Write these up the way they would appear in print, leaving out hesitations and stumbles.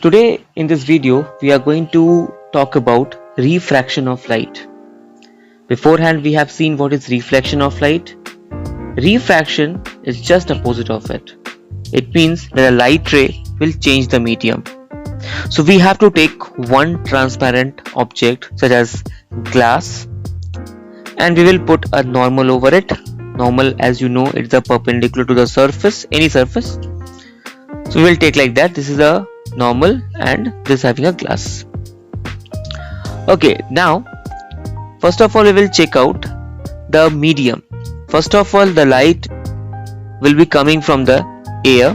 Today in this video we are going to talk about refraction of light. Beforehand we have seen what is reflection of light. Refraction is just opposite of it. It means that a light ray will change the medium. So we have to take one transparent object such as glass and we will put a normal over it. Normal, as you know, it's a perpendicular to the surface, any surface. So we will take like that. This is a normal and this having a glass. Okay, now first of all we will check out the medium. First of all, the light will be coming from the air,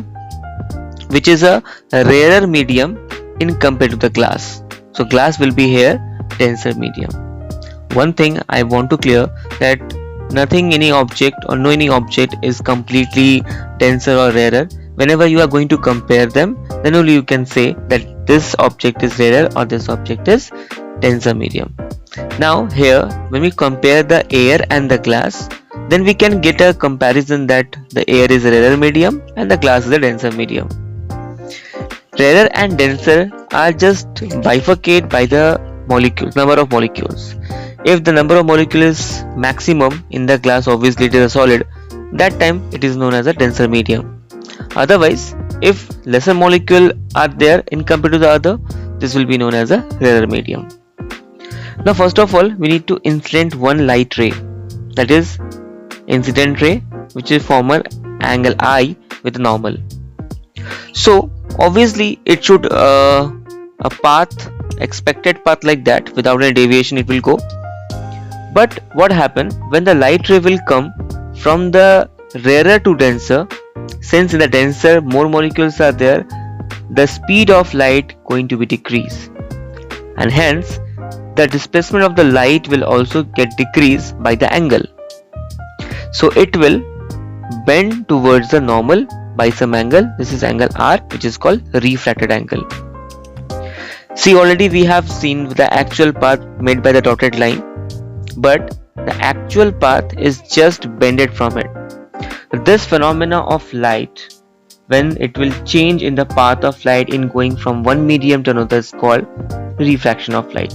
which is a rarer medium in compared to the glass. So glass will be here denser medium. One thing I want to clear that nothing, any object or no any object is completely denser or rarer. Whenever you are going to compare them, then only you can say that this object is rarer or this object is denser medium. Now here when we compare the air and the glass, then we can get a comparison that the air is a rarer medium and the glass is a denser medium. Rarer and denser are just bifurcated by the molecules, number of molecules. If the number of molecules is maximum in the glass, obviously it is a solid, that time it is known as a denser medium. Otherwise, if lesser molecule are there in compared to the other, this will be known as a rarer medium. Now first of all, we need to incident one light ray, that is incident ray, which is form an angle I with normal. So obviously it should a path, expected path like that, without any deviation it will go. But what happens when the light ray will come from the rarer to denser? Since in the denser more molecules are there, the speed of light going to be decreased, and hence the displacement of the light will also get decreased by the angle. So it will bend towards the normal by some angle. This is angle R, which is called refracted angle. See, already we have seen the actual path made by the dotted line, but the actual path is just bended from it. This phenomena of light, when it will change in the path of light in going from one medium to another, is called refraction of light.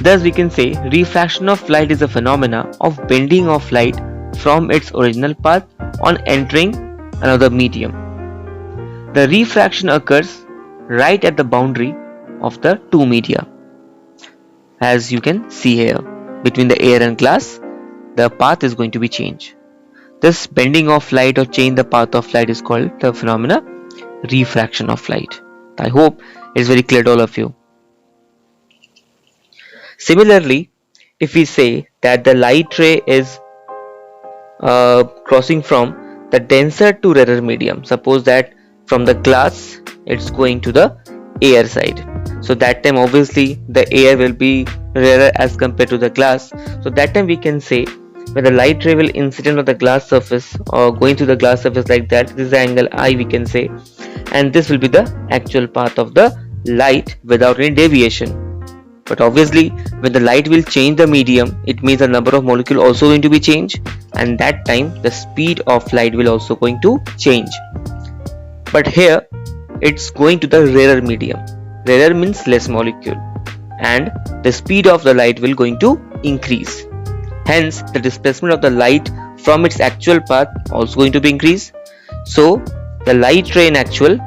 Thus we can say refraction of light is a phenomena of bending of light from its original path on entering another medium. The refraction occurs right at the boundary of the two media. As you can see here, between the air and glass, the path is going to be changed. This bending of light or change the path of light is called the phenomena refraction of light. I hope it is very clear to all of you. Similarly, if we say that the light ray is crossing from the denser to rarer medium, suppose that from the glass it's going to the air side, so that time obviously the air will be rarer as compared to the glass. So that time we can say when the light ray will incident on the glass surface or going to the glass surface like that, this is the angle I we can say, and this will be the actual path of the light without any deviation. But obviously when the light will change the medium, it means the number of molecule also going to be changed, and that time the speed of light will also going to change. But here it's going to the rarer medium. Rarer means less molecule, and the speed of the light will going to increase. Hence the displacement of the light from its actual path also going to be increased. So the light ray in actual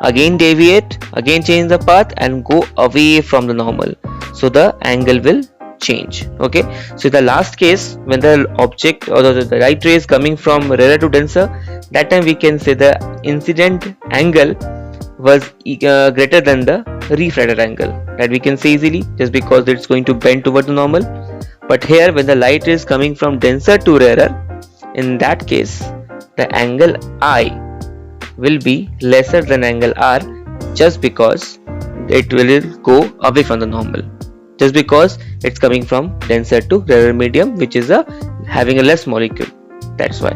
again deviate, again change the path and go away from the normal. So the angle will change. Okay, so in the last case, when the object or the light ray is coming from rarer to denser, that time we can say the incident angle was greater than the refracted angle. That we can say easily just because it's going to bend towards the normal. But here when the light is coming from denser to rarer, in that case the angle I will be lesser than angle R, just because it will go away from the normal, just because it's coming from denser to rarer medium, which is having a less molecule. That's why.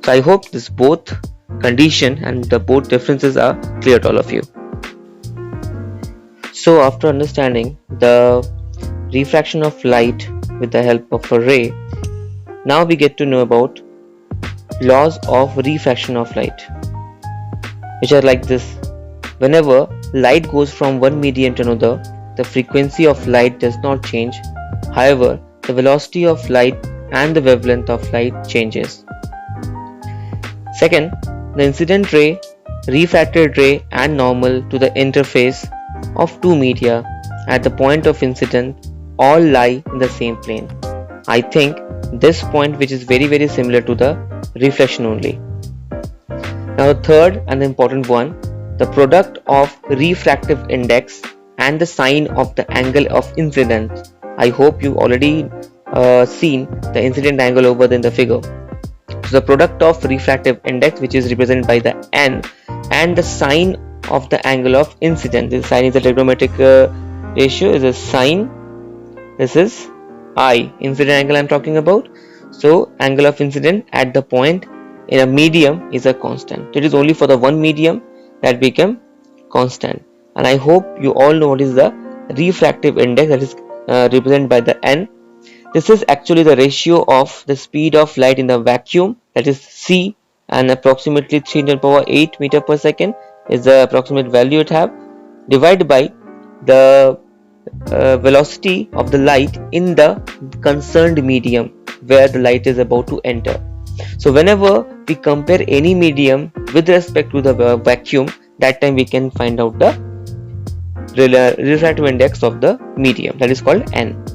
So I hope this both condition and the both differences are clear to all of you. So after understanding the refraction of light with the help of a ray, now we get to know about laws of refraction of light, which are like this. Whenever light goes from one medium to another, the frequency of light does not change. However, the velocity of light and the wavelength of light changes. Second, the incident ray, refracted ray and normal to the interface of two media at the point of incident all lie in the same plane. I think this point, which is very similar to the reflection only. Now the third and the important one, the product of refractive index and the sine of the angle of incident. I hope you already seen the incident angle over there in the figure. So the product of refractive index, which is represented by the n, and the sine of the angle of incident. This sine is a trigonometric ratio, is a sine. This is I, incident angle I am talking about. So angle of incident at the point in a medium is a constant. It is only for the one medium that become constant. And I hope you all know what is the refractive index, that is represented by the n. This is actually the ratio of the speed of light in the vacuum, that is c, and approximately 3 × 8 meter per second is the approximate value it have, divided by the velocity of the light in the concerned medium where the light is about to enter. So whenever we compare any medium with respect to the vacuum, that time we can find out the refractive index of the medium, that is called n.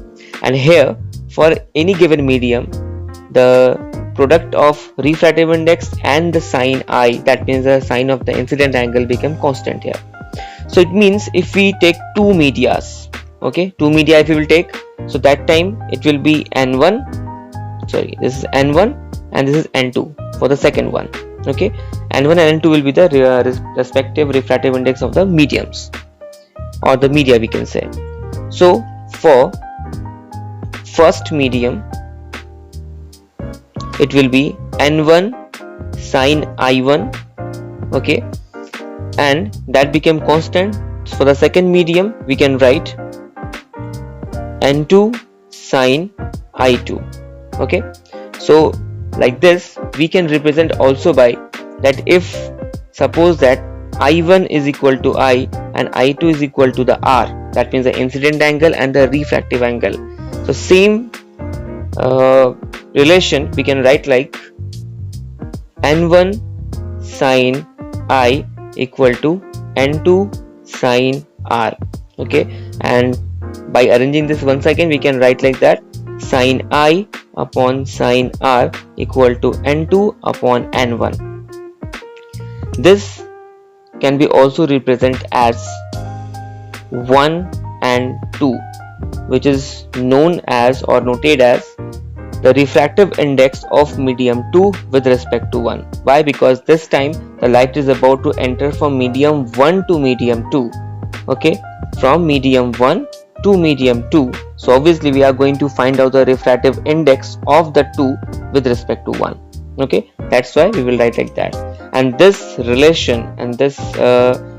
And here for any given medium, the product of refractive index and the sine I, that means the sine of the incident angle, become constant here. So it means if we take two medias, okay, two media if we will take, so that time it will be n1, sorry, this is n1 and this is n2 for the second one, okay. N1 and n2 will be the respective refractive index of the mediums or the media, we can say. So for first medium, it will be n1 sine I1, okay, and that became constant. For the second medium, we can write n2 sine I2, okay. So like this we can represent also by that if suppose that I1 is equal to I and I2 is equal to the R, that means the incident angle and the refractive angle. So same relation we can write like n1 sine I equal to n2 sine R, okay. And by arranging this once again, we can write like that sine I upon sine R equal to n2 upon n1. This can be also represented as 1 and 2, which is known as or noted as the refractive index of medium 2 with respect to 1. Why? Because this time the light is about to enter from medium 1 to medium 2, okay, from medium 1 to medium 2. So obviously we are going to find out the refractive index of the 2 with respect to 1, okay. That's why we will write like that. And this relation and this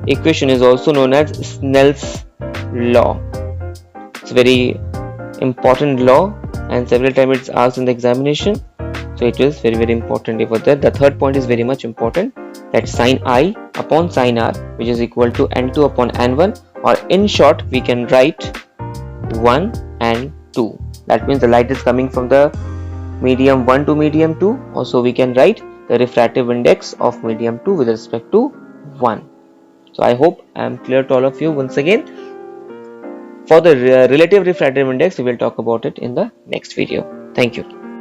equation is also known as Snell's law. It's a very important law and several times it's asked in the examination, so it is very important over there. The third point is very much important, that sine I upon sine R, which is equal to n2 upon n1, or in short we can write 1 and 2. That means the light is coming from the medium 1 to medium 2. Also we can write the refractive index of medium 2 with respect to 1. So I hope I am clear to all of you. Once again, for the relative refractive index we will talk about it in the next video. Thank you.